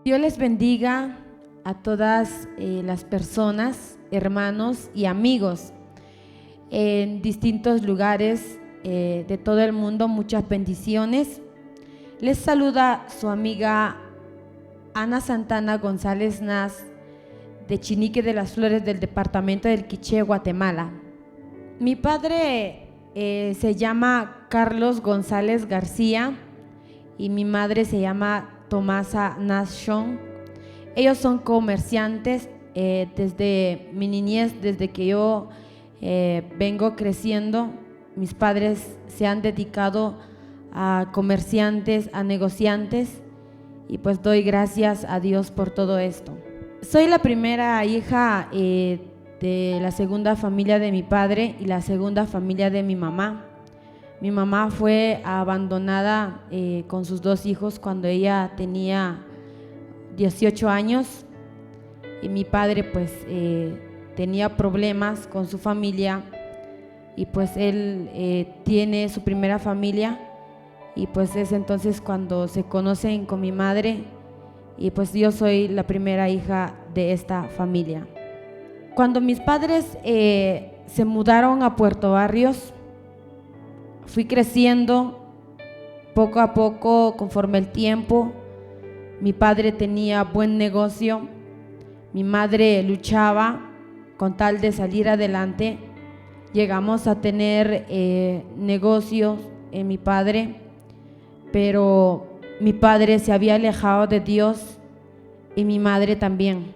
Dios les bendiga a todas las personas, hermanos y amigos en distintos lugares de todo el mundo. Muchas bendiciones. Les saluda su amiga Ana Santana González Naz, de Chinique de las Flores, del departamento del Quiché, Guatemala. Mi padre se llama Carlos González García y mi madre se llama Tomasa Nashon. Ellos son comerciantes desde mi niñez, desde que yo vengo creciendo. Mis padres se han dedicado a comerciantes, a negociantes, y pues doy gracias a Dios por todo esto. Soy la primera hija de la segunda familia de mi padre y la segunda familia de mi mamá. Mi mamá fue abandonada con sus dos hijos cuando ella tenía 18 años y mi padre pues tenía problemas con su familia, y pues él tiene su primera familia, y pues es entonces cuando se conocen con mi madre, y pues yo soy la primera hija de esta familia. Cuando mis padres se mudaron a Puerto Barrios, fui creciendo poco a poco conforme el tiempo. Mi padre tenía buen negocio, mi madre luchaba con tal de salir adelante. Llegamos a tener negocios en mi padre, pero mi padre se había alejado de Dios y mi madre también.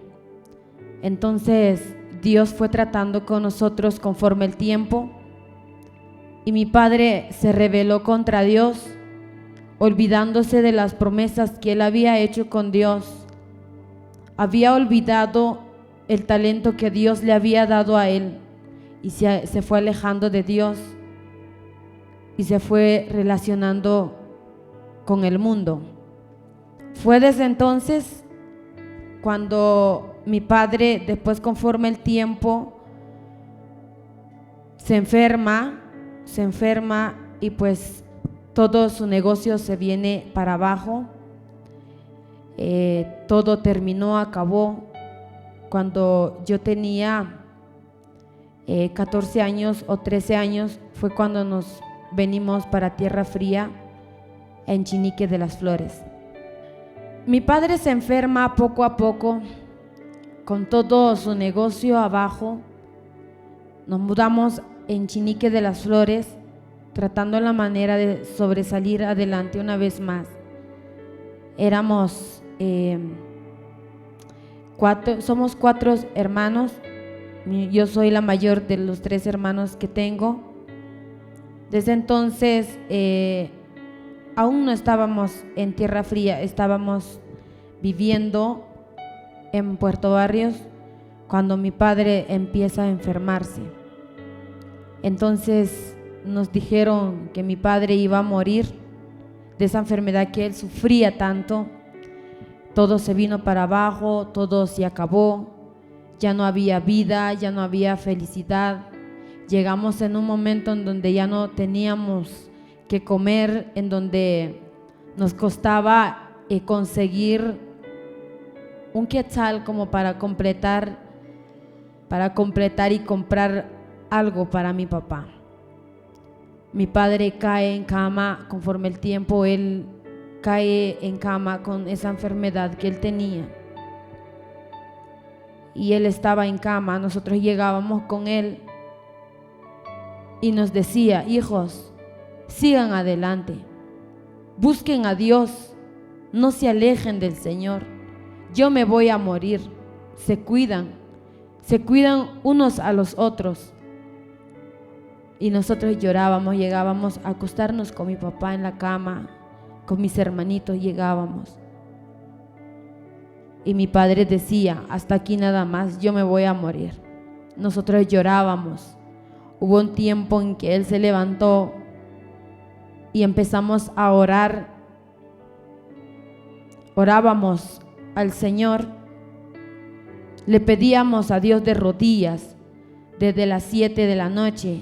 Entonces Dios fue tratando con nosotros conforme el tiempo, y mi padre se rebeló contra Dios, olvidándose de las promesas que él había hecho con Dios. Había olvidado el talento que Dios le había dado a él, y se fue alejando de Dios y se fue relacionando con el mundo. Fue desde entonces cuando mi padre, después conforme el tiempo, se enferma y pues todo su negocio se viene para abajo. Todo terminó, acabó cuando yo tenía 14 años o 13 años. Fue cuando nos venimos para Tierra Fría, en Chinique de las Flores. Mi padre se enferma poco a poco, con todo su negocio abajo. Nos mudamos en Chinique de las Flores, tratando la manera de sobresalir adelante una vez más. Éramos somos 4 hermanos. Yo soy la mayor de los 3 hermanos que tengo. Desde entonces aún no estábamos en Tierra Fría, estábamos viviendo en Puerto Barrios cuando mi padre empieza a enfermarse. Entonces nos dijeron que mi padre iba a morir de esa enfermedad que él sufría tanto. Todo se vino para abajo, todo se acabó, ya no había vida, ya no había felicidad. Llegamos en un momento en donde ya no teníamos que comer, en donde nos costaba conseguir un quetzal como para completar y comprar algo para mi papá. Mi padre cae en cama. Conforme el tiempo, él cae en cama con esa enfermedad que él tenía, y él estaba en cama. Nosotros llegábamos con él y nos decía: hijos, sigan adelante, busquen a Dios, no se alejen del Señor, yo me voy a morir. Se cuidan unos a los otros. Y nosotros llorábamos. Llegábamos a acostarnos con mi papá en la cama, con mis hermanitos llegábamos, y mi padre decía: hasta aquí nada más, yo me voy a morir. Nosotros llorábamos. Hubo un tiempo en que él se levantó y empezamos a orar. Orábamos al Señor, le pedíamos a Dios de rodillas desde las 7 de la noche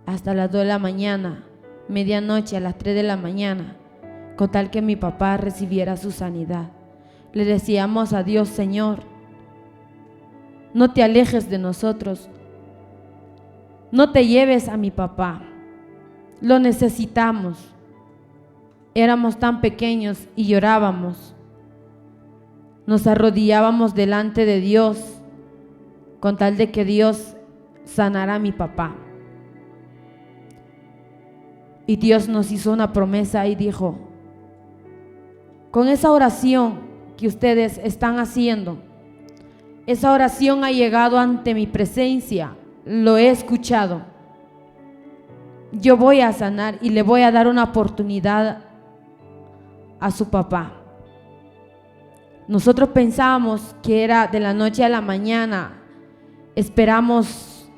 hasta las 2 de la mañana, medianoche, a las 3 de la mañana, con tal que mi papá recibiera su sanidad. le decíamos a Dios: Señor, no te alejes de nosotros, no te lleves a mi papá, lo necesitamos. Éramos tan pequeños y llorábamos. Nos arrodillábamos delante de Dios con tal de que Dios sanara a mi papá. Y Dios nos hizo una promesa y dijo: con esa oración que ustedes están haciendo, esa oración ha llegado ante mi presencia, lo he escuchado. Yo voy a sanar y le voy a dar una oportunidad a su papá. Nosotros pensábamos que era de la noche a la mañana. Esperamos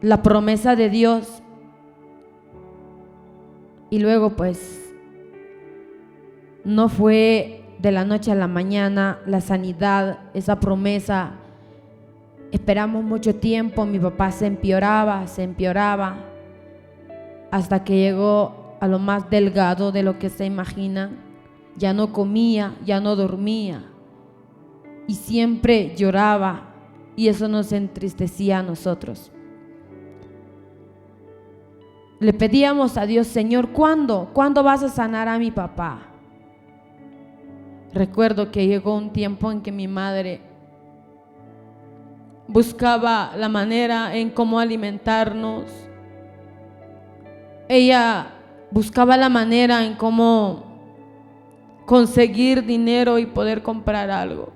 la promesa de Dios y luego pues no fue de la noche a la mañana la sanidad, esa promesa. Esperamos mucho tiempo, mi papá se empeoraba, hasta que llegó a lo más delgado de lo que se imagina. Ya no comía, ya no dormía y siempre lloraba, y eso nos entristecía a nosotros. Le pedíamos a Dios: Señor, ¿cuándo vas a sanar a mi papá? Recuerdo que llegó un tiempo en que mi madre buscaba la manera en cómo alimentarnos. Ella buscaba la manera en cómo conseguir dinero y poder comprar algo.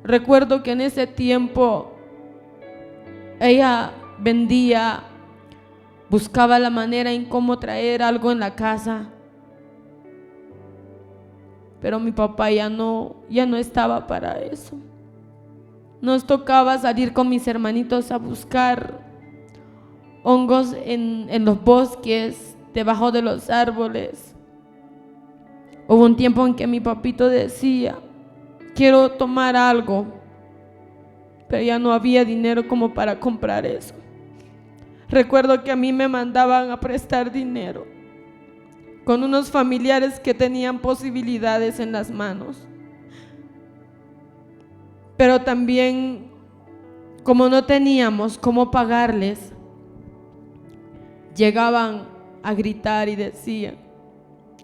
Recuerdo que en ese tiempo ella vendía, buscaba la manera en cómo traer algo en la casa. Pero mi papá ya no estaba para eso. Nos tocaba salir con mis hermanitos a buscar hongos en los bosques, debajo de los árboles. Hubo un tiempo en que mi papito decía: quiero tomar algo, pero ya no había dinero como para comprar eso. Recuerdo que a mí me mandaban a prestar dinero con unos familiares que tenían posibilidades en las manos. Pero también, como no teníamos cómo pagarles, llegaban a gritar y decían: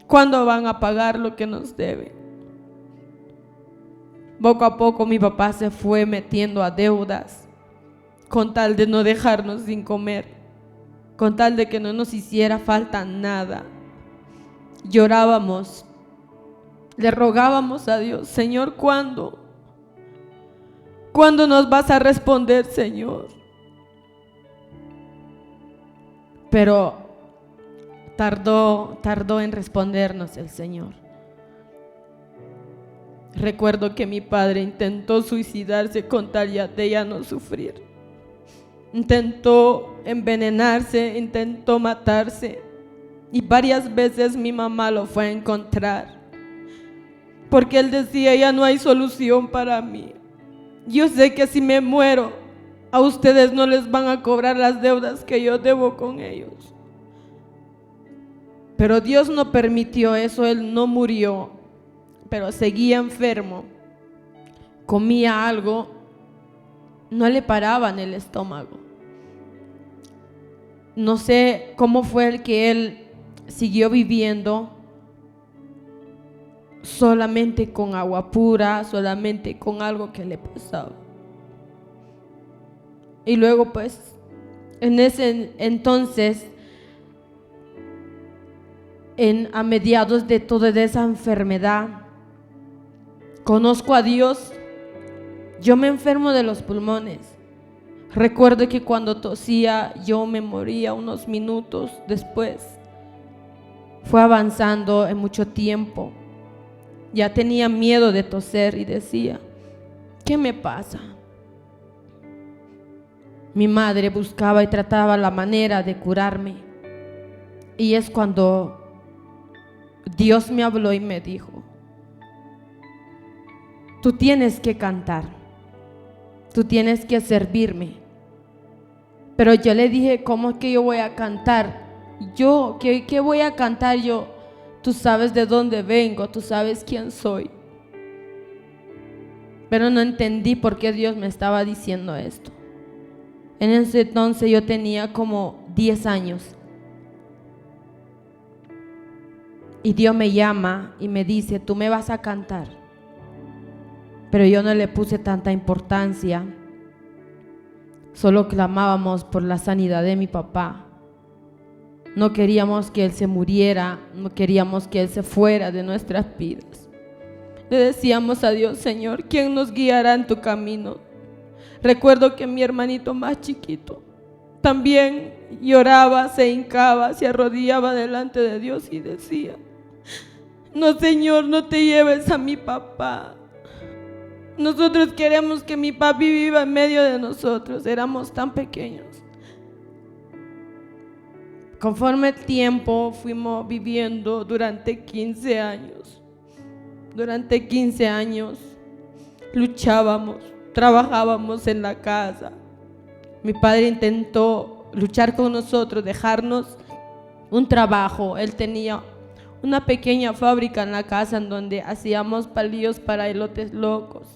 ¿cuándo van a pagar lo que nos deben? Poco a poco mi papá se fue metiendo a deudas con tal de no dejarnos sin comer, con tal de que no nos hiciera falta nada. Llorábamos, le rogábamos a Dios: Señor, ¿cuándo nos vas a responder, Señor? Pero tardó en respondernos el Señor. Recuerdo que mi padre intentó suicidarse con tal de ya no sufrir. Intentó envenenarse, intentó matarse. Y varias veces mi mamá lo fue a encontrar, porque él decía: ya no hay solución para mí. Yo sé que si me muero, a ustedes no les van a cobrar las deudas que yo debo con ellos. Pero Dios no permitió eso. Él no murió, pero seguía enfermo. Comía algo, no le paraba en el estómago. No sé cómo fue el que él siguió viviendo solamente con agua pura, solamente con algo que le pasaba. Y luego pues en ese entonces, a mediados de toda esa enfermedad, conozco a Dios. Yo me enfermo de los pulmones. Recuerdo que cuando tosía yo me moría unos minutos después. Fue avanzando en mucho tiempo. Ya tenía miedo de toser y decía: ¿qué me pasa? Mi madre buscaba y trataba la manera de curarme. Y es cuando Dios me habló y me dijo: tú tienes que cantar, tú tienes que servirme. Pero yo le dije: ¿cómo es que yo voy a cantar? ¿Qué voy a cantar yo? tú sabes de dónde vengo, tú sabes quién soy. Pero no entendí por qué Dios me estaba diciendo esto. En ese entonces yo tenía como 10 años. Y Dios me llama y me dice, tú me vas a cantar. Pero yo no le puse tanta importancia. Solo clamábamos por la sanidad de mi papá. No queríamos que él se muriera, no queríamos que él se fuera de nuestras vidas. Le decíamos a Dios, Señor, ¿quién nos guiará en tu camino? Recuerdo que mi hermanito más chiquito también lloraba, se hincaba, se arrodillaba delante de Dios y decía, no, Señor, no te lleves a mi papá. Nosotros queremos que mi papi viva en medio de nosotros. Éramos tan pequeños. Conforme el tiempo fuimos viviendo durante 15 años. Durante 15 años luchábamos, trabajábamos en la casa. Mi padre intentó luchar con nosotros, dejarnos un trabajo. Él tenía una pequeña fábrica en la casa en donde hacíamos palillos para elotes locos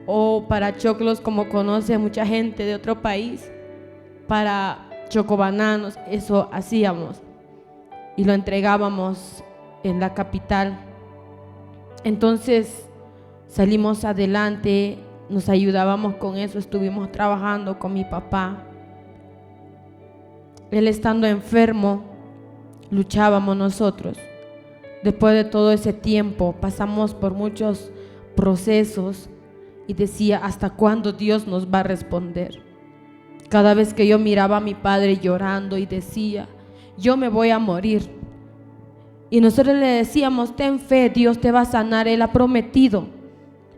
o para choclos, como conoce mucha gente de otro país, para chocobananos. Eso hacíamos y lo entregábamos en la capital. Entonces salimos adelante, nos ayudábamos con eso, estuvimos trabajando con mi papá. Él estando enfermo, luchábamos nosotros. Después de todo ese tiempo pasamos por muchos procesos y decía, ¿hasta cuándo Dios nos va a responder? Cada vez que yo miraba a mi padre llorando y decía, yo me voy a morir. Y nosotros le decíamos, ten fe, Dios te va a sanar, Él ha prometido.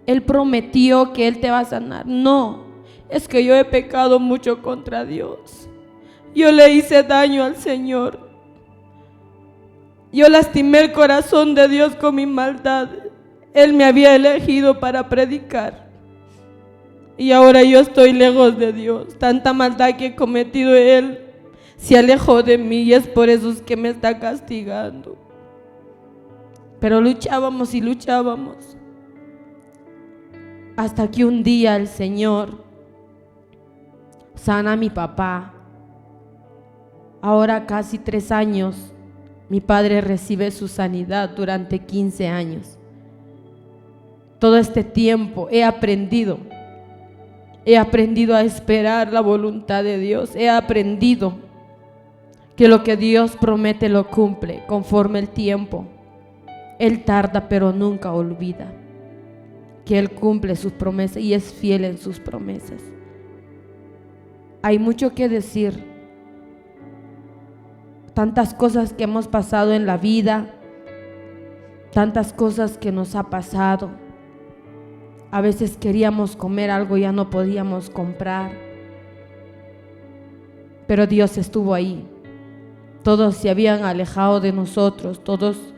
Él prometió que Él te va a sanar. No, es que yo he pecado mucho contra Dios. Yo le hice daño al Señor. Yo lastimé el corazón de Dios con mi maldad. Él me había elegido para predicar. Y ahora yo estoy lejos de Dios. Tanta maldad que he cometido, Él se alejó de mí y es por eso que me está castigando. Pero luchábamos y luchábamos. Hasta que un día el Señor sana a mi papá. Ahora casi 3 años. Mi padre recibe su sanidad durante 15 años. Todo este tiempo he aprendido a esperar la voluntad de Dios. He aprendido que lo que Dios promete lo cumple conforme el tiempo. Él tarda pero nunca olvida que Él cumple sus promesas y es fiel en sus promesas. Hay mucho que decir. Tantas cosas que hemos pasado en la vida, tantas cosas que nos ha pasado. A veces queríamos comer algo, ya no podíamos comprar. Pero Dios estuvo ahí. Todos se habían alejado de nosotros, todos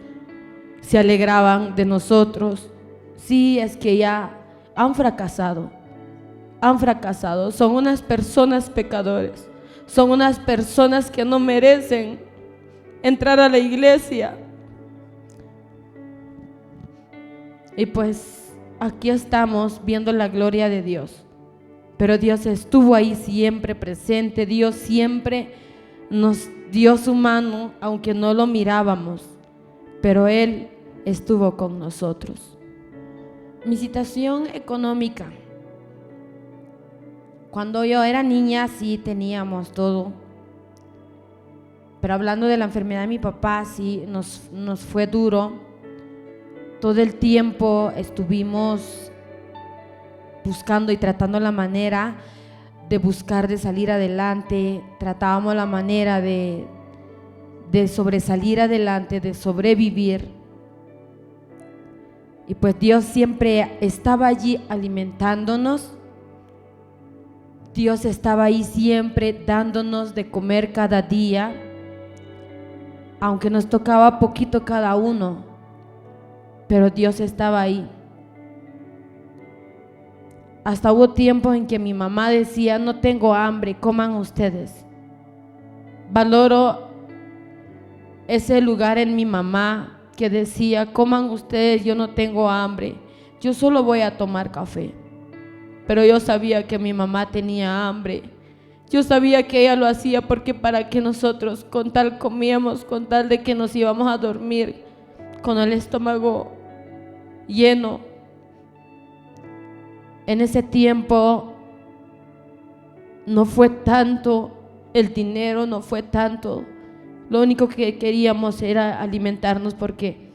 se alegraban de nosotros. Sí, es que ya han fracasado. Son unas personas pecadores. Son unas personas que no merecen entrar a la iglesia. Y pues aquí estamos viendo la gloria de Dios. Pero Dios estuvo ahí siempre presente. Dios siempre nos dio su mano, aunque no lo mirábamos. Pero Él estuvo con nosotros. Mi situación económica. Cuando yo era niña sí teníamos todo, pero hablando de la enfermedad de mi papá sí nos fue duro. Todo el tiempo estuvimos buscando y tratando la manera de buscar de salir adelante. Tratábamos la manera de sobresalir adelante, de sobrevivir. Y pues Dios siempre estaba allí alimentándonos. Dios estaba ahí siempre dándonos de comer cada día, aunque nos tocaba poquito cada uno, pero Dios estaba ahí. Hasta hubo tiempos en que mi mamá decía, no tengo hambre, coman ustedes. Valoro ese lugar en mi mamá, que decía: coman ustedes, yo no tengo hambre, yo solo voy a tomar café. Pero yo sabía que mi mamá tenía hambre. Yo sabía que ella lo hacía porque para que nosotros con tal comíamos, con tal de que nos íbamos a dormir con el estómago lleno. En ese tiempo no fue tanto el dinero, no fue tanto. Lo único que queríamos era alimentarnos, porque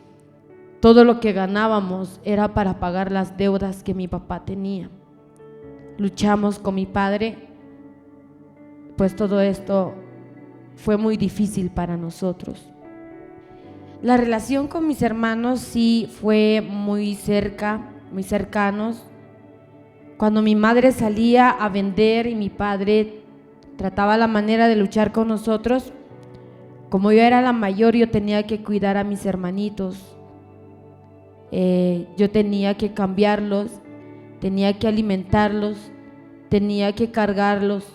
todo lo que ganábamos era para pagar las deudas que mi papá tenía. Luchamos con mi padre, pues todo esto fue muy difícil para nosotros. La relación con mis hermanos sí fue muy cercanos. Cuando mi madre salía a vender y mi padre trataba la manera de luchar con nosotros, como yo era la mayor, yo tenía que cuidar a mis hermanitos. Yo tenía que cambiarlos, tenía que alimentarlos, tenía que cargarlos.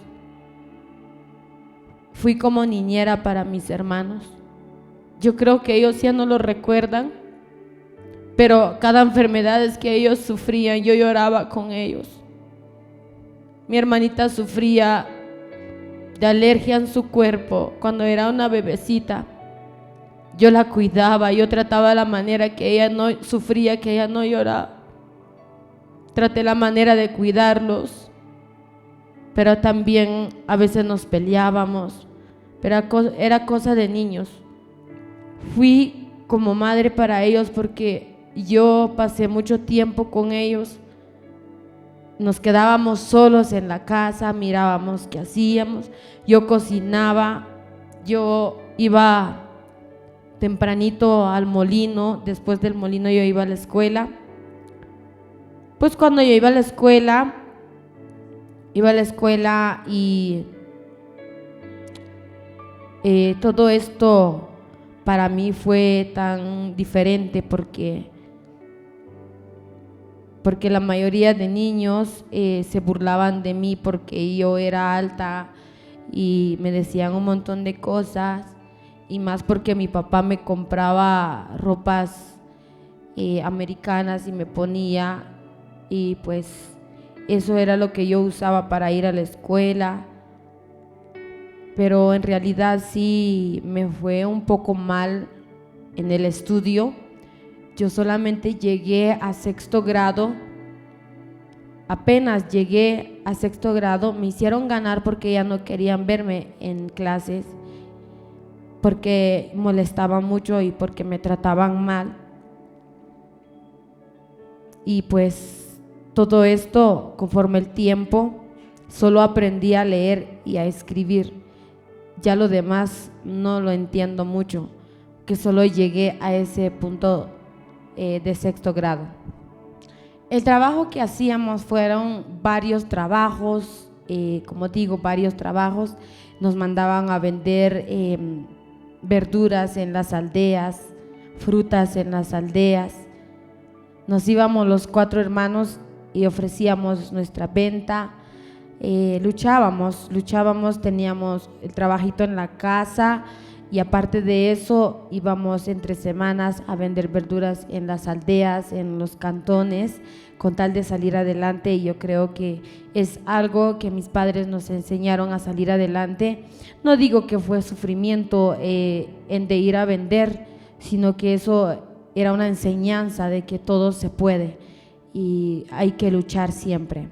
Fui como niñera para mis hermanos. Yo creo que ellos ya no lo recuerdan, pero cada enfermedad que ellos sufrían, yo lloraba con ellos. Mi hermanita sufría de alergia en su cuerpo cuando era una bebecita. Yo la cuidaba, yo trataba la manera que ella no sufría, que ella no lloraba. Traté la manera de cuidarlos, pero también a veces nos peleábamos, pero era cosa de niños. Fui como madre para ellos porque yo pasé mucho tiempo con ellos. Nos quedábamos solos en la casa, mirábamos qué hacíamos. Yo cocinaba, yo iba tempranito al molino, después del molino yo iba a la escuela. Pues cuando yo iba a la escuela y todo esto para mí fue tan diferente porque la mayoría de niños se burlaban de mí porque yo era alta y me decían un montón de cosas, y más porque mi papá me compraba ropas americanas y me ponía, y pues eso era lo que yo usaba para ir a la escuela. Pero en realidad sí me fue un poco mal en el estudio. Yo solamente llegué a sexto grado. Apenas llegué a sexto grado, me hicieron ganar porque ya no querían verme en clases, porque molestaban mucho y porque me trataban mal. Y pues todo esto, conforme el tiempo, solo aprendí a leer y a escribir. Ya lo demás no lo entiendo mucho, que solo llegué a ese punto de sexto grado. El trabajo que hacíamos fueron varios trabajos, como digo, varios trabajos. Nos mandaban a vender verduras en las aldeas, frutas en las aldeas. Nos íbamos los 4 hermanos y ofrecíamos nuestra venta. Luchábamos, teníamos el trabajito en la casa, y aparte de eso íbamos entre semanas a vender verduras en las aldeas, en los cantones, con tal de salir adelante. Y yo creo que es algo que mis padres nos enseñaron a salir adelante. No digo que fue sufrimiento en de ir a vender, sino que eso era una enseñanza de que todo se puede y hay que luchar siempre.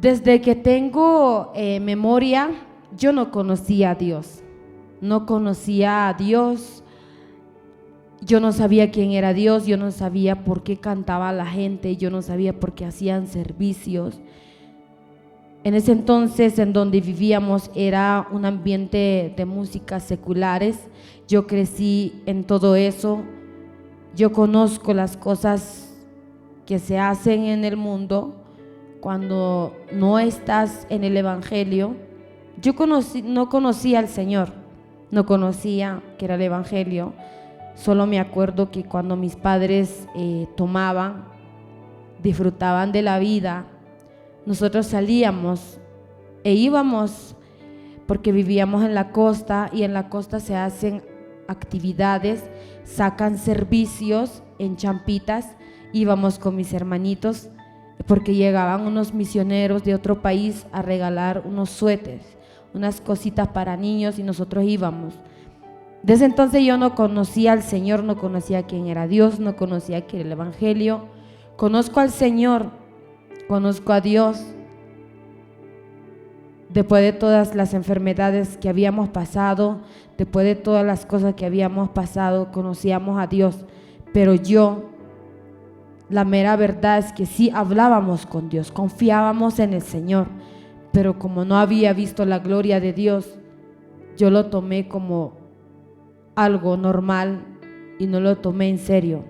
Desde que tengo memoria, yo no conocía a Dios. Yo no sabía quién era Dios, yo no sabía por qué cantaba la gente, yo no sabía por qué hacían servicios. En ese entonces, en donde vivíamos, era un ambiente de músicas seculares. Yo crecí en todo eso. Yo conozco las cosas que se hacen en el mundo cuando no estás en el Evangelio. Yo no conocía al Señor, no conocía que era el Evangelio. Solo me acuerdo que cuando mis padres tomaban, disfrutaban de la vida, nosotros salíamos e íbamos, porque vivíamos en la costa, y en la costa se hacen actividades, sacan servicios en Champitas. Íbamos con mis hermanitos porque llegaban unos misioneros de otro país a regalar unos suéteres, unas cositas para niños, y nosotros íbamos. Desde entonces yo no conocía al Señor, no conocía quién era Dios, no conocía quién era el Evangelio. Conozco al Señor, conozco a Dios. Después de todas las enfermedades que habíamos pasado, después de todas las cosas que habíamos pasado, conocíamos a Dios. Pero la mera verdad es que sí hablábamos con Dios, confiábamos en el Señor, pero como no había visto la gloria de Dios, yo lo tomé como algo normal y no lo tomé en serio,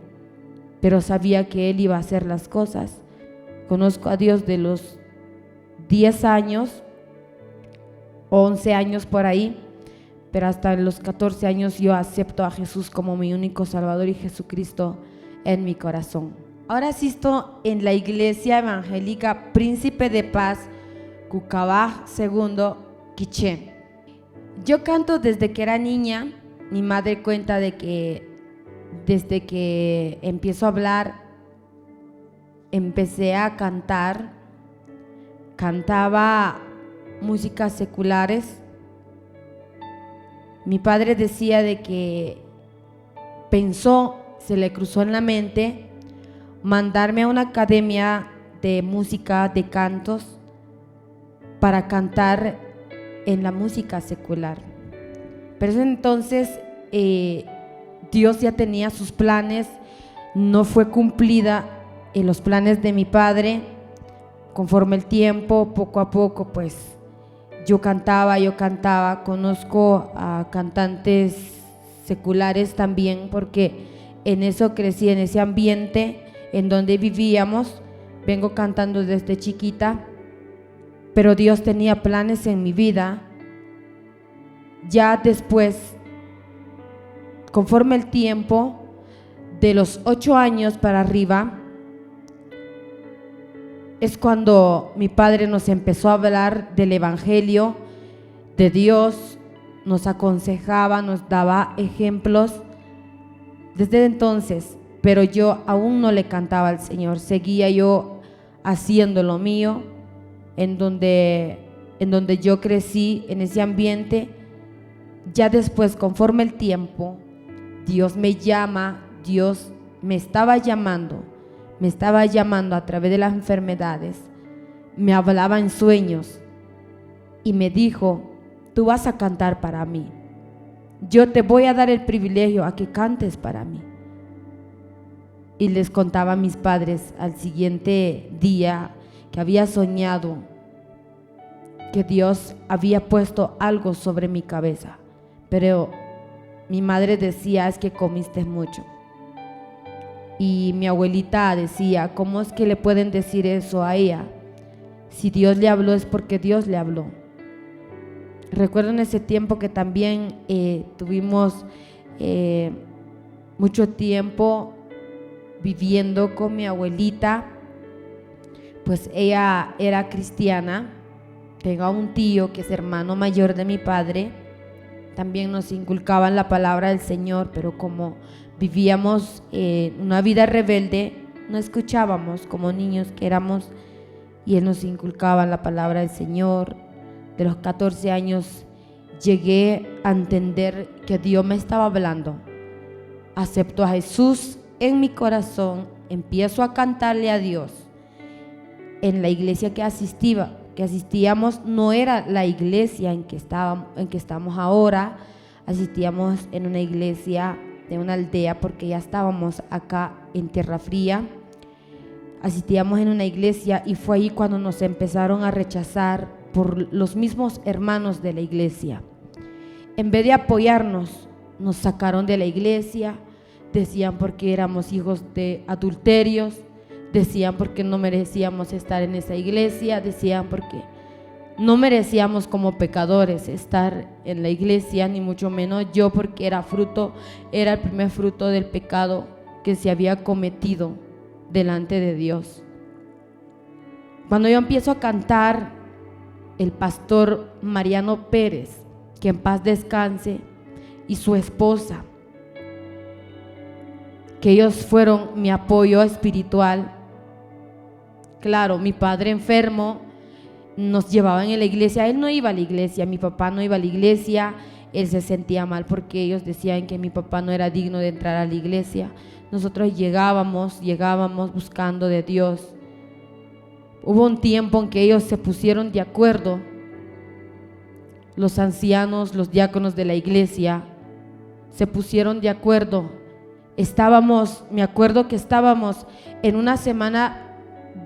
pero sabía que Él iba a hacer las cosas. Conozco a Dios de los 10 años, 11 años por ahí, pero hasta los 14 años yo acepto a Jesús como mi único Salvador y Jesucristo en mi corazón. Ahora asisto en la Iglesia Evangélica Príncipe de Paz, Cucabaj II, Quiché. Yo canto desde que era niña. Mi madre cuenta de que desde que empiezo a hablar, empecé a cantar. Cantaba músicas seculares. Mi padre decía de que se le cruzó en la mente mandarme a una academia de música, de cantos, para cantar en la música secular. Pero entonces Dios ya tenía sus planes, no fue cumplida en los planes de mi padre. Conforme el tiempo, poco a poco, pues yo cantaba, conozco a cantantes seculares también, porque en eso crecí, en ese ambiente en donde vivíamos. Vengo cantando desde chiquita, pero Dios tenía planes en mi vida. Ya después, conforme el tiempo, de los 8 años para arriba, es cuando mi padre nos empezó a hablar del Evangelio, de Dios, nos aconsejaba, nos daba ejemplos. Desde entonces, pero yo aún no le cantaba al Señor, seguía yo haciendo lo mío, en donde yo crecí, en ese ambiente. Ya después, conforme el tiempo, Dios me llama, Dios me estaba llamando a través de las enfermedades, me hablaba en sueños y me dijo: tú vas a cantar para mí, yo te voy a dar el privilegio a que cantes para mí. Y les contaba a mis padres al siguiente día que había soñado que Dios había puesto algo sobre mi cabeza, pero mi madre decía: es que comiste mucho. Y mi abuelita decía: ¿cómo es que le pueden decir eso a ella? Si Dios le habló, es porque Dios le habló. Recuerdo en ese tiempo que también tuvimos mucho tiempo viviendo con mi abuelita, pues ella era cristiana. Tengo un tío que es hermano mayor de mi padre, también nos inculcaban la palabra del Señor, pero como vivíamos una vida rebelde, no escuchábamos como niños que éramos, y él nos inculcaba la palabra del Señor. De los 14 años llegué a entender que Dios me estaba hablando. Acepto a Jesús en mi corazón, empiezo a cantarle a Dios. En la iglesia que asistíamos no era la iglesia en que estamos ahora. Asistíamos en una iglesia de una aldea, porque ya estábamos acá en Tierra Fría. Asistíamos en una iglesia y fue ahí cuando nos empezaron a rechazar por los mismos hermanos de la iglesia. En vez de apoyarnos, nos sacaron de la iglesia. Decían porque éramos hijos de adulterios, decían porque no merecíamos estar en esa iglesia, decían porque no merecíamos como pecadores estar en la iglesia, ni mucho menos yo, porque era el primer fruto del pecado que se había cometido delante de Dios. Cuando yo empiezo a cantar, el pastor Mariano Pérez, que en paz descanse, y su esposa, que ellos fueron mi apoyo espiritual. Claro, mi padre enfermo nos llevaban en la iglesia, él no iba a la iglesia, mi papá no iba a la iglesia, él se sentía mal porque ellos decían que mi papá no era digno de entrar a la iglesia. Nosotros llegábamos buscando de Dios. Hubo un tiempo en que ellos se pusieron de acuerdo, los ancianos, los diáconos de la iglesia, se pusieron de acuerdo. Me acuerdo que estábamos en una semana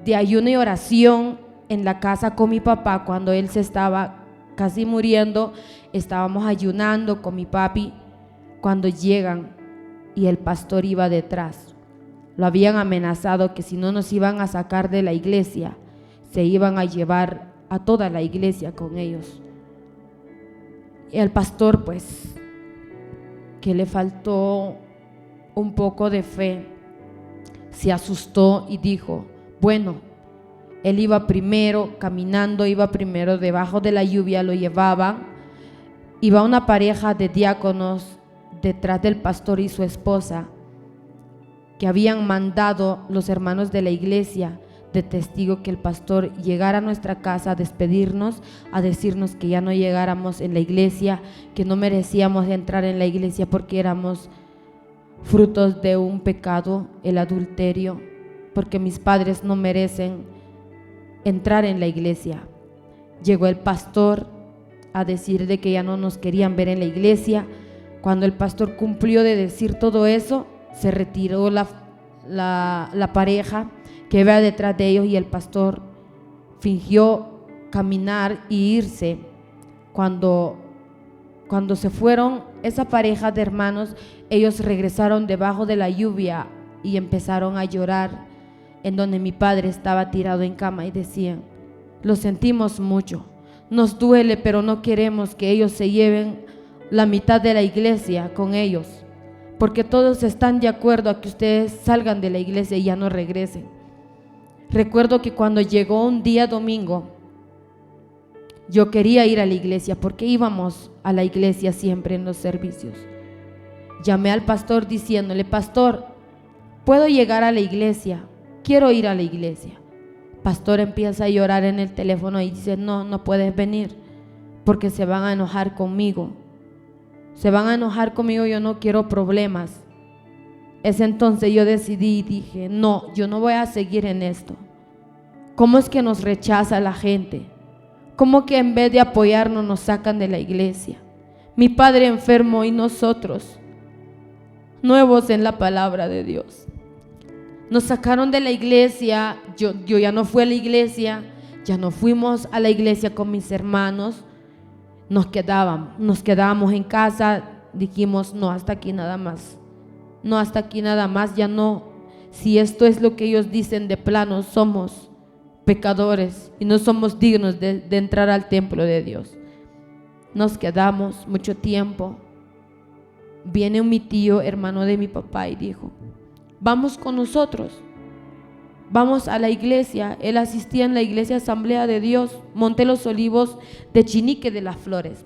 de ayuno y oración en la casa con mi papá cuando él se estaba casi muriendo. Estábamos ayunando con mi papi cuando llegan y el pastor iba detrás. Lo habían amenazado que si no nos iban a sacar de la iglesia, se iban a llevar a toda la iglesia con ellos. Y el pastor, pues, que le faltó un poco de fe, se asustó y dijo, bueno, él iba primero caminando, iba primero debajo de la lluvia, lo llevaban, iba una pareja de diáconos detrás del pastor y su esposa, que habían mandado los hermanos de la iglesia de testigo que el pastor llegara a nuestra casa a despedirnos, a decirnos que ya no llegáramos en la iglesia, que no merecíamos entrar en la iglesia porque éramos frutos de un pecado, el adulterio, porque mis padres no merecen entrar en la iglesia. Llegó el pastor a decir de que ya no nos querían ver en la iglesia. Cuando el pastor cumplió de decir todo eso, se retiró la pareja que iba detrás de ellos y el pastor fingió caminar y irse. Cuando se fueron esa pareja de hermanos, ellos regresaron debajo de la lluvia y empezaron a llorar, en donde mi padre estaba tirado en cama, y decían, lo sentimos mucho, nos duele, pero no queremos que ellos se lleven la mitad de la iglesia con ellos, porque todos están de acuerdo a que ustedes salgan de la iglesia y ya no regresen. Recuerdo que cuando llegó un día domingo, yo quería ir a la iglesia porque íbamos a la iglesia siempre en los servicios. Llamé al pastor diciéndole, pastor, ¿puedo llegar a la iglesia? Quiero ir a la iglesia. Pastor empieza a llorar en el teléfono y dice, no puedes venir porque se van a enojar conmigo. Se van a enojar conmigo, yo no quiero problemas. Es entonces yo decidí y dije, no, yo no voy a seguir en esto. ¿Cómo es que nos rechaza la gente? ¿Cómo que en vez de apoyarnos nos sacan de la iglesia? Mi padre enfermo y nosotros, nuevos en la palabra de Dios. Nos sacaron de la iglesia, yo ya no fui a la iglesia, ya no fuimos a la iglesia con mis hermanos, nos quedábamos en casa, dijimos, no, hasta aquí nada más. No, hasta aquí nada más, ya no. Si esto es lo que ellos dicen de plano, somos pecadores y no somos dignos de entrar al templo de Dios. Nos quedamos mucho tiempo. Viene mi tío, hermano de mi papá, y dijo, vamos con nosotros, vamos a la iglesia. Él asistía en la iglesia Asamblea de Dios, Monte Los Olivos de Chinique de las Flores.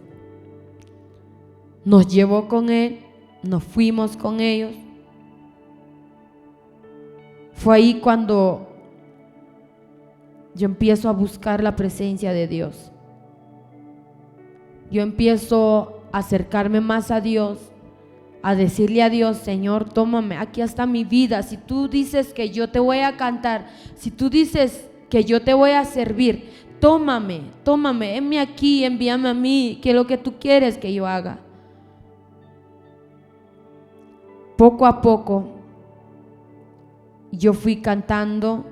Nos llevó con él, nos fuimos con ellos. Fue ahí cuando yo empiezo a buscar la presencia de Dios. Yo empiezo a acercarme más a Dios, a decirle a Dios, Señor, tómame, aquí está mi vida. Si tú dices que yo te voy a cantar, si tú dices que yo te voy a servir, tómame, envíame aquí, envíame a mí, que es lo que tú quieres que yo haga. Poco a poco yo fui cantando.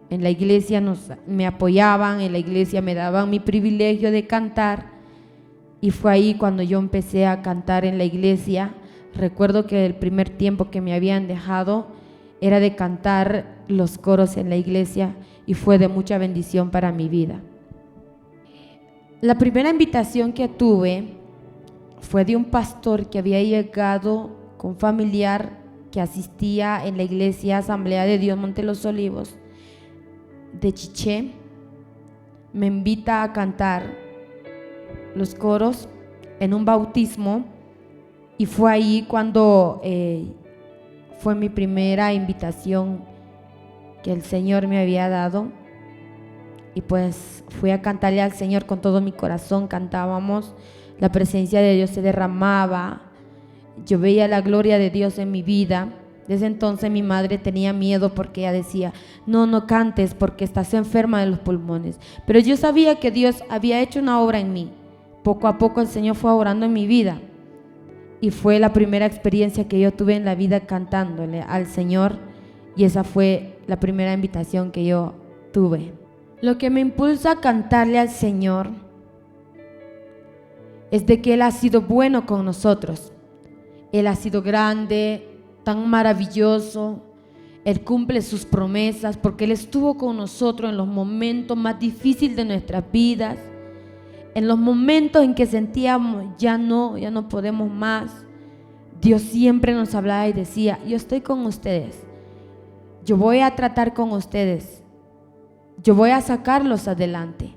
En la iglesia me apoyaban, en la iglesia me daban mi privilegio de cantar, y fue ahí cuando yo empecé a cantar en la iglesia. Recuerdo que el primer tiempo que me habían dejado era de cantar los coros en la iglesia y fue de mucha bendición para mi vida. La primera invitación que tuve fue de un pastor que había llegado con familiar que asistía en la iglesia Asamblea de Dios Monte Los Olivos de Chiché. Me invita a cantar los coros en un bautismo Y fue ahí cuando fue mi primera invitación que el Señor me había dado. Y pues fui a cantarle al Señor con todo mi corazón. Cantábamos, la presencia de Dios se derramaba, yo veía la gloria de Dios en mi vida. Desde entonces mi madre tenía miedo porque ella decía, no cantes porque estás enferma de los pulmones. Pero yo sabía que Dios había hecho una obra en mí. Poco a poco el Señor fue obrando en mi vida. Y fue la primera experiencia que yo tuve en la vida cantándole al Señor. Y esa fue la primera invitación que yo tuve. Lo que me impulsa a cantarle al Señor es de que Él ha sido bueno con nosotros. Él ha sido grande, tan maravilloso. Él cumple sus promesas porque Él estuvo con nosotros en los momentos más difíciles de nuestras vidas, en los momentos en que sentíamos ya no podemos más. Dios siempre nos hablaba y decía, yo estoy con ustedes, yo voy a tratar con ustedes, yo voy a sacarlos adelante,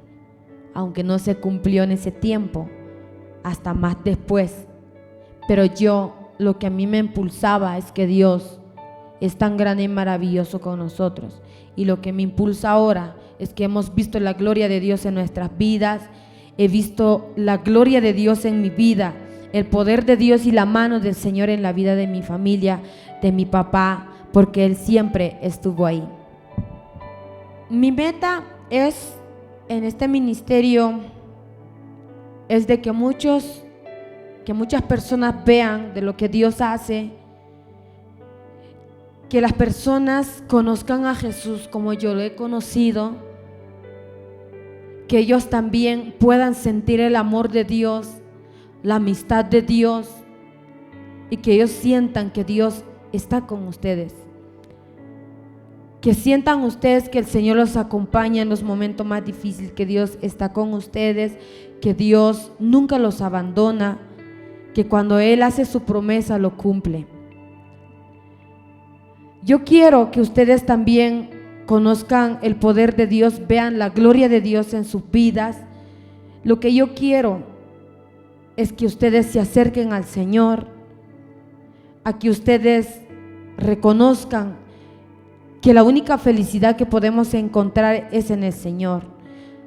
aunque no se cumplió en ese tiempo, hasta más después. Pero lo que a mí me impulsaba es que Dios es tan grande y maravilloso con nosotros. Y lo que me impulsa ahora es que hemos visto la gloria de Dios en nuestras vidas. He visto la gloria de Dios en mi vida, el poder de Dios y la mano del Señor en la vida de mi familia, de mi papá, porque Él siempre estuvo ahí. Mi meta es, en este ministerio, es de que muchas personas vean de lo que Dios hace, que las personas conozcan a Jesús como yo lo he conocido, que ellos también puedan sentir el amor de Dios, la amistad de Dios, y que ellos sientan que Dios está con ustedes, que sientan ustedes que el Señor los acompaña en los momentos más difíciles, que Dios está con ustedes, que Dios nunca los abandona, que cuando Él hace su promesa lo cumple. Yo quiero que ustedes también conozcan el poder de Dios, vean la gloria de Dios en sus vidas. Lo que yo quiero es que ustedes se acerquen al Señor, a que ustedes reconozcan que la única felicidad que podemos encontrar es en el Señor.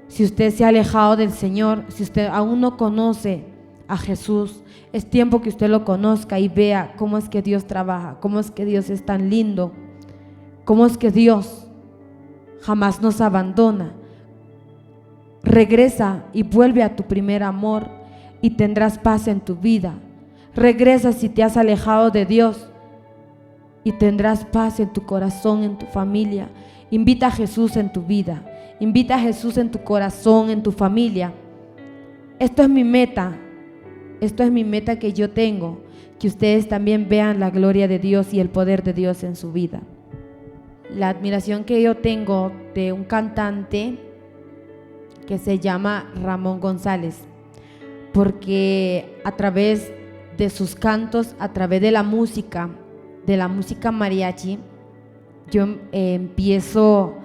Si usted se ha alejado del Señor, si usted aún no conoce a Jesús, es tiempo que usted lo conozca y vea cómo es que Dios trabaja, cómo es que Dios es tan lindo, cómo es que Dios jamás nos abandona. Regresa y vuelve a tu primer amor y tendrás paz en tu vida. Regresa si te has alejado de Dios y tendrás paz en tu corazón, en tu familia. Invita a Jesús en tu vida, invita a Jesús en tu corazón, en tu familia. Esto es mi meta que yo tengo, que ustedes también vean la gloria de Dios y el poder de Dios en su vida. La admiración que yo tengo de un cantante que se llama Ramón González, porque a través de sus cantos, a través de la música mariachi, yo empiezo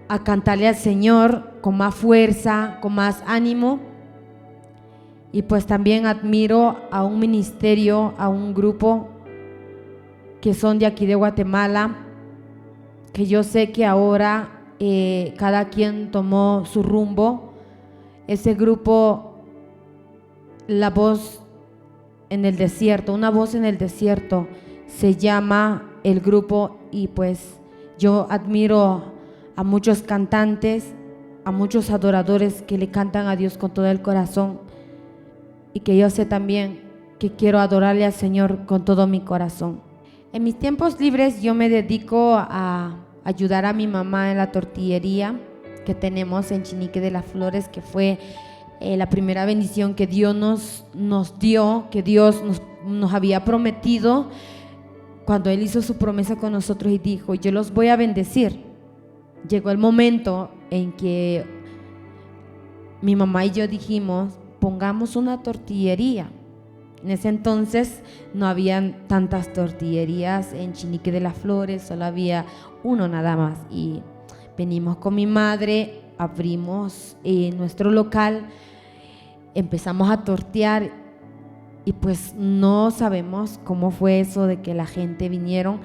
a cantarle al Señor con más fuerza, con más ánimo. Y pues también admiro a un ministerio, a un grupo que son de aquí de Guatemala, que yo sé que ahora cada quien tomó su rumbo. Ese grupo, La Voz en el Desierto, Una Voz en el Desierto, se llama el grupo. Y pues yo admiro a muchos cantantes, a muchos adoradores que le cantan a Dios con todo el corazón, y que yo sé también que quiero adorarle al Señor con todo mi corazón. En mis tiempos libres yo me dedico a ayudar a mi mamá en la tortillería que tenemos en Chinique de las Flores, que fue la primera bendición que Dios nos dio, que Dios nos había prometido cuando Él hizo su promesa con nosotros y dijo, yo los voy a bendecir. Llegó el momento en que mi mamá y yo dijimos, pongamos una tortillería. En ese entonces no habían tantas tortillerías en Chinique de las Flores, solo había uno nada más. Y venimos con mi madre, abrimos nuestro local, empezamos a tortear y pues no sabemos cómo fue eso de que la gente vinieron.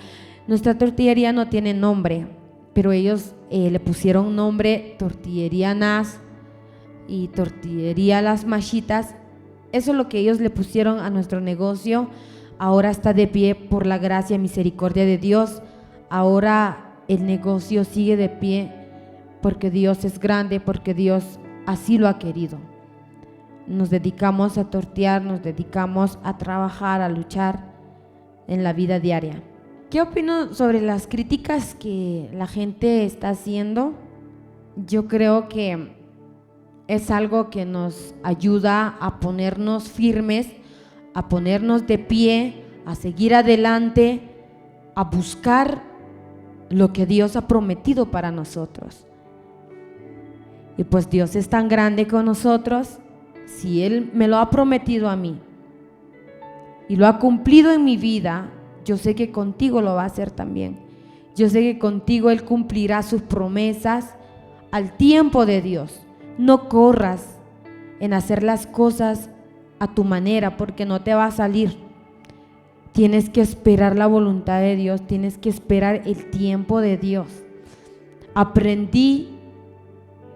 Nuestra tortillería no tiene nombre, pero ellos le pusieron nombre Tortillería Nas y Tortillería Las Machitas. Eso es lo que ellos le pusieron a nuestro negocio. Ahora está de pie por la gracia y misericordia de Dios. Ahora el negocio sigue de pie porque Dios es grande, porque Dios así lo ha querido. Nos dedicamos a tortear, nos dedicamos a trabajar, a luchar en la vida diaria. ¿Qué opino sobre las críticas que la gente está haciendo? Yo creo que es algo que nos ayuda a ponernos firmes, a ponernos de pie, a seguir adelante, a buscar lo que Dios ha prometido para nosotros. Y pues Dios es tan grande con nosotros. Si Él me lo ha prometido a mí y lo ha cumplido en mi vida, yo sé que contigo lo va a hacer también. Yo sé que contigo Él cumplirá sus promesas al tiempo de Dios. No corras en hacer las cosas a tu manera porque no te va a salir. Tienes que esperar la voluntad de Dios, tienes que esperar el tiempo de Dios. Aprendí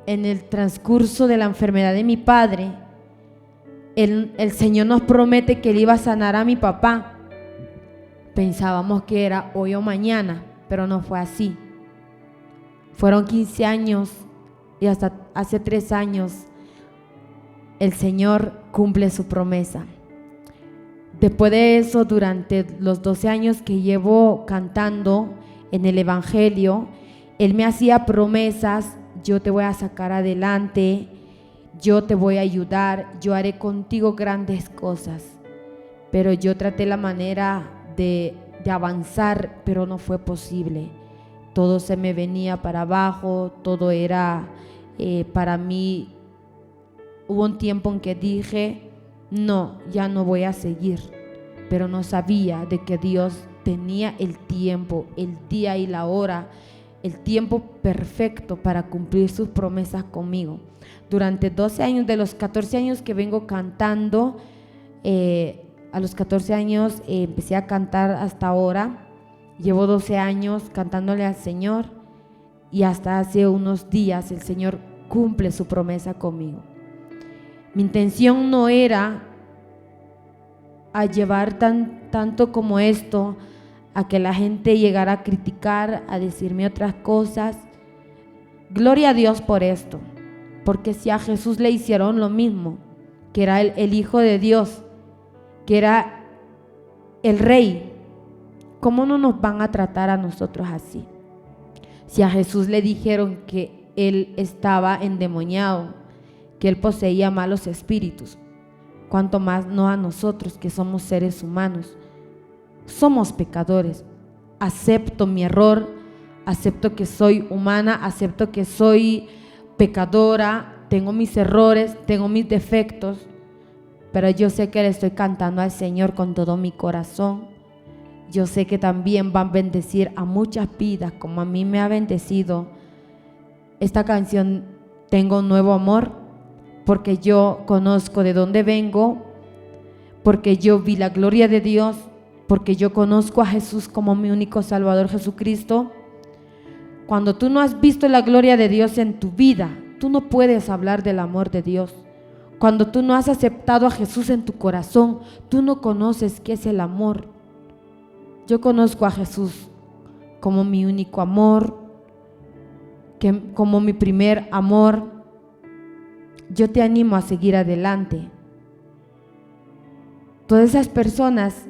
en el transcurso de la enfermedad de mi padre. El Señor nos promete que Él iba a sanar a mi papá. Pensábamos que era hoy o mañana, pero no fue así. Fueron 15 años y hasta hace 3 años el Señor cumple su promesa. Después de eso, durante los 12 años que llevo cantando en el Evangelio, Él me hacía promesas: yo te voy a sacar adelante, yo te voy a ayudar, yo haré contigo grandes cosas. Pero yo traté la manera de avanzar, pero no fue posible. Todo se me venía para abajo, todo era para mí. Hubo un tiempo en que dije, no, ya no voy a seguir, pero no sabía de que Dios tenía el tiempo, el día y la hora, el tiempo perfecto para cumplir sus promesas conmigo. Durante 12 años, de los 14 años que vengo cantando, a los 14 años empecé a cantar hasta ahora. Llevo 12 años cantándole al Señor y hasta hace unos días el Señor cumple su promesa conmigo. Mi intención no era a llevar tanto como esto, a que la gente llegara a criticar, a decirme otras cosas. Gloria a Dios por esto, porque si a Jesús le hicieron lo mismo, que era el Hijo de Dios, que era el Rey, ¿cómo no nos van a tratar a nosotros así? Si a Jesús le dijeron que Él estaba endemoniado, que Él poseía malos espíritus, cuanto más no a nosotros, que somos seres humanos, somos pecadores. Acepto mi error, acepto que soy humana, acepto que soy pecadora, tengo mis errores, tengo mis defectos, pero yo sé que le estoy cantando al Señor con todo mi corazón. Yo sé que también van a bendecir a muchas vidas como a mí me ha bendecido esta canción. Tengo un nuevo amor, porque yo conozco de dónde vengo, porque yo vi la gloria de Dios, porque yo conozco a Jesús como mi único Salvador, Jesucristo. Cuando tú no has visto la gloria de Dios en tu vida, tú no puedes hablar del amor de Dios. Cuando tú no has aceptado a Jesús en tu corazón, tú no conoces qué es el amor. Yo conozco a Jesús como mi único amor, como mi primer amor. Yo te animo a seguir adelante. Todas esas personas,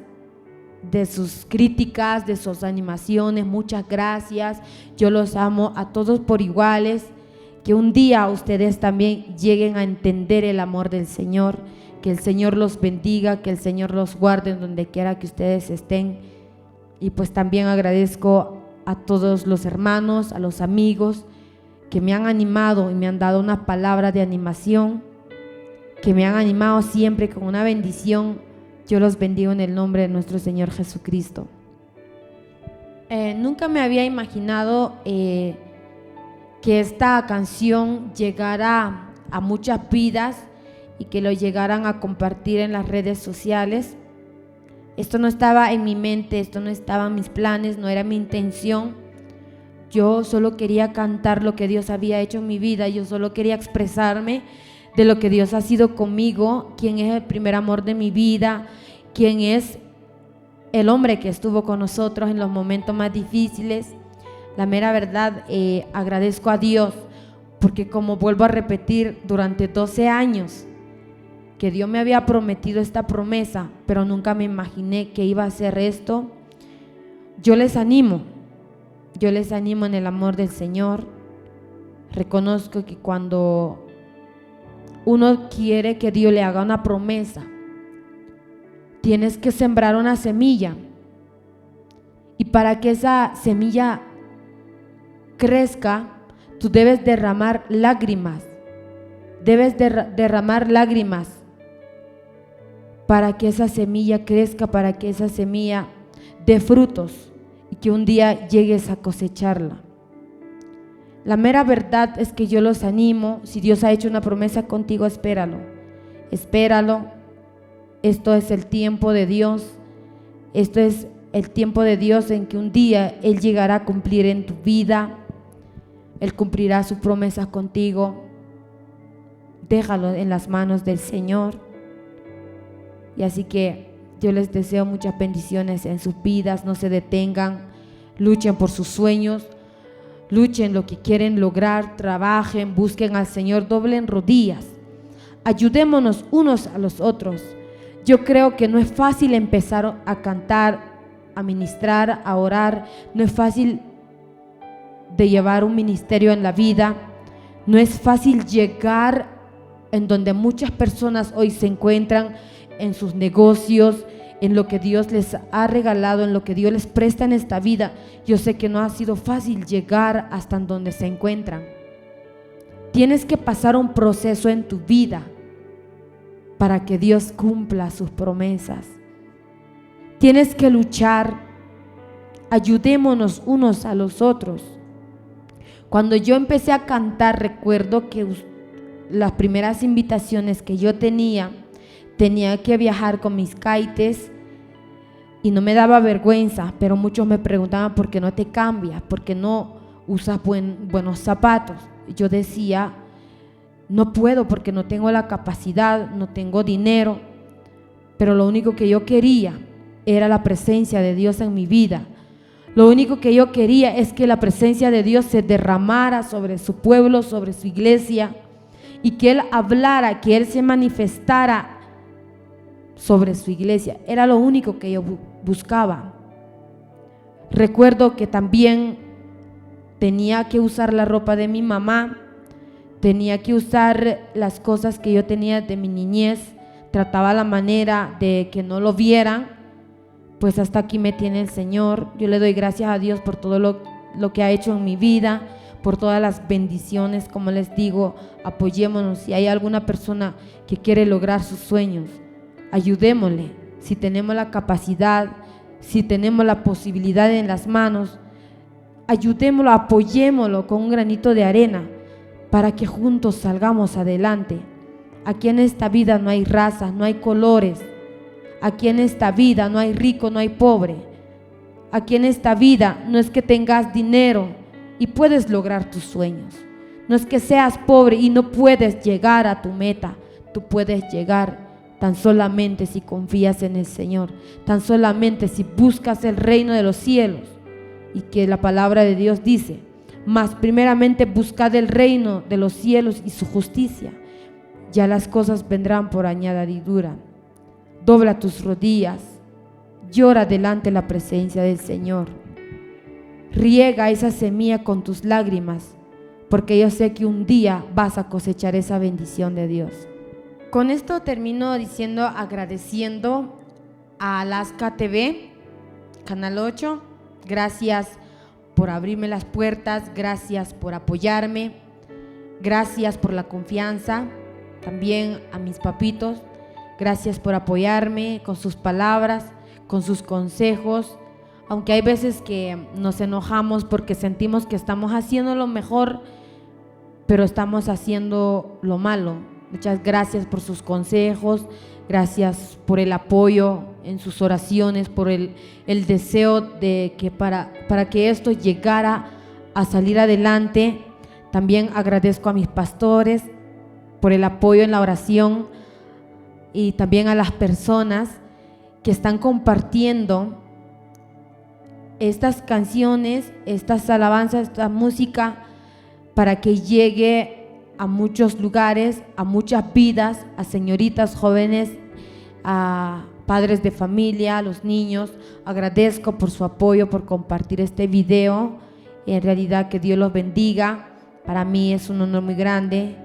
de sus críticas, de sus animaciones, muchas gracias. Yo los amo a todos por iguales. Que un día ustedes también lleguen a entender el amor del Señor. Que el Señor los bendiga, que el Señor los guarde en donde quiera que ustedes estén. Y pues también agradezco a todos los hermanos, a los amigos que me han animado y me han dado una palabra de animación, que me han animado siempre con una bendición. Yo los bendigo en el nombre de nuestro Señor Jesucristo. Nunca me había imaginado que esta canción llegara a muchas vidas y que lo llegaran a compartir en las redes sociales. Esto no estaba en mi mente, esto no estaba en mis planes, no era mi intención. Yo solo quería cantar lo que Dios había hecho en mi vida, yo solo quería expresarme de lo que Dios ha sido conmigo, quién es el primer amor de mi vida, quién es el hombre que estuvo con nosotros en los momentos más difíciles. La mera verdad, agradezco a Dios porque, como vuelvo a repetir, durante 12 años que Dios me había prometido esta promesa, pero nunca me imaginé que iba a hacer esto. Yo les animo en el amor del Señor. Reconozco que cuando uno quiere que Dios le haga una promesa, tienes que sembrar una semilla, y para que esa semilla crezca, tú debes derramar lágrimas, derramar lágrimas para que esa semilla crezca, para que esa semilla dé frutos y que un día llegues a cosecharla. La mera verdad es que yo los animo. Si Dios ha hecho una promesa contigo, espéralo. Esto es el tiempo de Dios. Esto es el tiempo de Dios en que un día Él llegará a cumplir en tu vida. Él cumplirá sus promesas contigo. Déjalo en las manos del Señor. Y así que yo les deseo muchas bendiciones en sus vidas. No se detengan, luchen por sus sueños, luchen lo que quieren lograr, trabajen, busquen al Señor, doblen rodillas, ayudémonos unos a los otros. Yo creo que no es fácil empezar a cantar, a ministrar, a orar. No es fácil de llevar un ministerio en la vida. No es fácil llegar en donde muchas personas hoy se encuentran, en sus negocios, en lo que Dios les ha regalado, en lo que Dios les presta en esta vida. Yo sé que no ha sido fácil llegar hasta donde se encuentran. Tienes que pasar un proceso en tu vida para que Dios cumpla sus promesas. Tienes que luchar. Ayudémonos unos a los otros. Cuando yo empecé a cantar, recuerdo que las primeras invitaciones que yo tenía que viajar con mis caites y no me daba vergüenza, pero muchos me preguntaban: ¿por qué no te cambias? ¿Por qué no usas buenos zapatos? Yo decía: no puedo, porque no tengo la capacidad, no tengo dinero. Pero lo único que yo quería era la presencia de Dios en mi vida. Lo único que yo quería es que la presencia de Dios se derramara sobre su pueblo, sobre su iglesia, y que Él hablara, que Él se manifestara sobre su iglesia. Era lo único que yo buscaba. Recuerdo que también tenía que usar la ropa de mi mamá, tenía que usar las cosas que yo tenía de mi niñez. Trataba la manera de que no lo vieran. Pues hasta aquí me tiene el Señor. Yo le doy gracias a Dios por todo lo que ha hecho en mi vida, por todas las bendiciones. Como les digo, apoyémonos. Si hay alguna persona que quiere lograr sus sueños, ayudémosle. Si tenemos la capacidad, si tenemos la posibilidad en las manos, ayudémoslo, apoyémoslo con un granito de arena para que juntos salgamos adelante. Aquí en esta vida no hay razas, no hay colores. Aquí en esta vida no hay rico, no hay pobre. Aquí en esta vida no es que tengas dinero y puedes lograr tus sueños. No es que seas pobre y no puedes llegar a tu meta. Tú puedes llegar tan solamente si confías en el Señor, tan solamente si buscas el reino de los cielos. Y que la palabra de Dios dice: mas primeramente buscad el reino de los cielos y su justicia, ya las cosas vendrán por añadidura. Dobla tus rodillas, llora delante de la presencia del Señor, riega esa semilla con tus lágrimas, porque yo sé que un día vas a cosechar esa bendición de Dios. Con esto termino agradeciendo a Alaska TV, Canal 8. Gracias por abrirme las puertas, gracias por apoyarme, gracias por la confianza. También a mis papitos, gracias por apoyarme con sus palabras, con sus consejos. Aunque hay veces que nos enojamos porque sentimos que estamos haciendo lo mejor, pero estamos haciendo lo malo. Muchas gracias por sus consejos, gracias por el apoyo en sus oraciones, por el deseo de que para que esto llegara a salir adelante. También agradezco a mis pastores por el apoyo en la oración y también a las personas que están compartiendo estas canciones, estas alabanzas, esta música, para que llegue a muchos lugares, a muchas vidas, a señoritas jóvenes, a padres de familia, a los niños. Agradezco por su apoyo, por compartir este video. En realidad, que Dios los bendiga. Para mí es un honor muy grande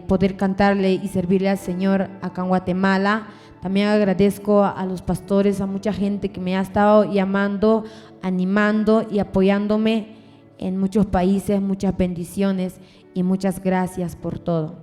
poder cantarle y servirle al Señor acá en Guatemala. También agradezco a los pastores, a mucha gente que me ha estado llamando, animando y apoyándome en muchos países. Muchas bendiciones y muchas gracias por todo.